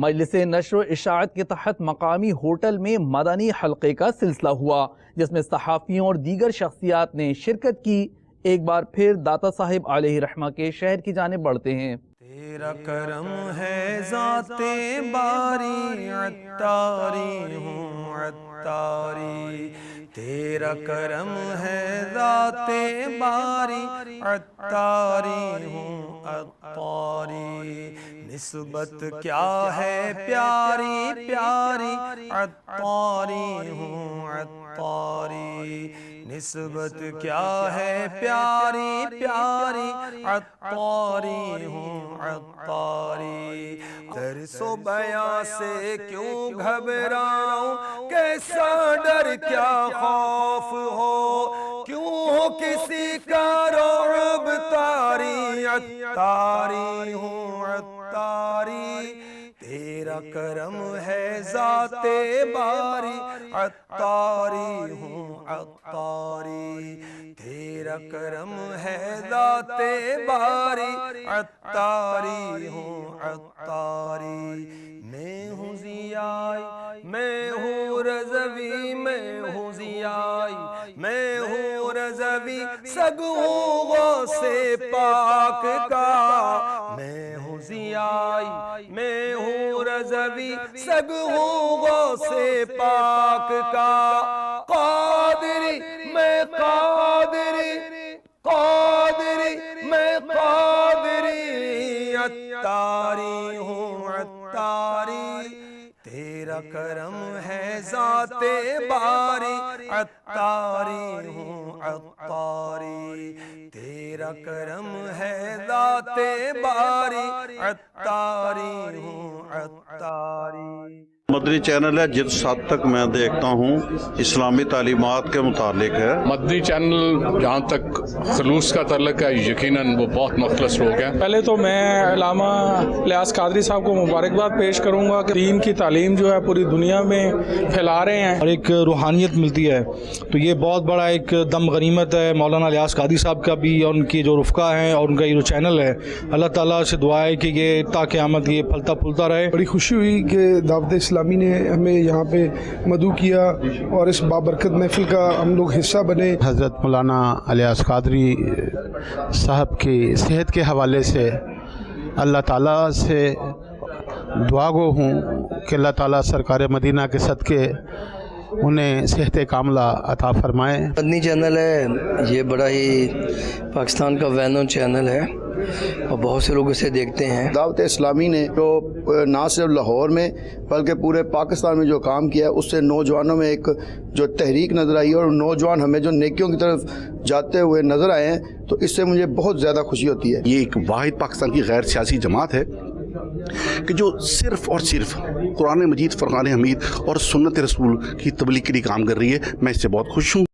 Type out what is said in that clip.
مجلس نشر و اشاعت کے تحت مقامی ہوٹل میں مدنی حلقے کا سلسلہ ہوا، جس میں صحافیوں اور دیگر شخصیات نے شرکت کی۔ ایک بار پھر داتا صاحب علیہ رحمہ کے شہر کی جانب بڑھتے ہیں۔ تیرا کرم ہے ذات باری عطاری ہوں عطاری، تیرا کرم ہے ذات باری عطاری ہوں عطاری، نسبت کیا ہے پیاری پیاری عطاری ہوں عطاری، نسبت کیا ہے پیاری پیاری عطاری ہوں عطاری، درس و بیاں سے کیوں گھبراؤں، کیسا ڈر کیا خوف ہو، کیوں ہو کسی کا رعب طاری، عطاری ہوں عطاری، تیرا کرم ہے ذات باری عطاری ہوں عطاری، تیرا کرم ہے ذات باری عطاری ہوں عطاری، میں ہوں ضیائی میں ہوں رضوی میں ہوں ضیائی میں ہوں رضوی، سگ ہوں غوث پاک کا، میں ہوں ضیائی میں ہوں رضوی، سگ ہوں غوث پاک کا، قادری میں قادری قادری میں قادری، عطاری ہوں عطاری، تیرا کرم ہے ذات باری عطاری ہوں عطاری، تیرا کرم ہے ذات باری عطاری ہوں عطاری۔ مدنی چینل ہے جس حد تک میں دیکھتا ہوں اسلامی تعلیمات کے متعلق ہے۔ مدنی چینل جہاں تک خلوص کا تعلق ہے یقیناً وہ بہت مخلص لوگ ہیں۔ پہلے تو میں علامہ الیاس قادری صاحب کو مبارکباد پیش کروں گا کہ دین کی تعلیم جو ہے پوری دنیا میں پھیلا رہے ہیں اور ایک روحانیت ملتی ہے، تو یہ بہت بڑا ایک دم غنیمت ہے مولانا الیاس قادری صاحب کا بھی اور ان کی جو رفقا ہیں اور ان کا یہ جو چینل ہے۔ اللہ تعالیٰ سے دعا ہے کہ یہ تا قیامت یہ پھلتا پھولتا رہے۔ بڑی خوشی ہوئی کہ دعوت اسلامی نے ہمیں یہاں پہ مدعو کیا اور اس بابرکت محفل کا ہم لوگ حصہ بنے۔ حضرت مولانا الیاس قادری صاحب کی صحت کے حوالے سے اللہ تعالیٰ سے دعا گو ہوں کہ اللہ تعالیٰ سرکار مدینہ کے صدقے انہیں صحت کاملہ عطا فرمائے۔ مدنی چینل ہے، یہ بڑا ہی پاکستان کا وینو چینل ہے اور بہت سے لوگ اسے دیکھتے ہیں۔ دعوت اسلامی نے جو نہ صرف لاہور میں بلکہ پورے پاکستان میں جو کام کیا ہے، اس سے نوجوانوں میں ایک جو تحریک نظر آئی اور نوجوان ہمیں جو نیکیوں کی طرف جاتے ہوئے نظر آئے ہیں، تو اس سے مجھے بہت زیادہ خوشی ہوتی ہے۔ یہ ایک واحد پاکستان کی غیر سیاسی جماعت ہے کہ جو صرف اور صرف قرآن مجید، فرقان حمید اور سنت رسول کی تبلیغ کے لیے کام کر رہی ہے۔ میں اس سے بہت خوش ہوں۔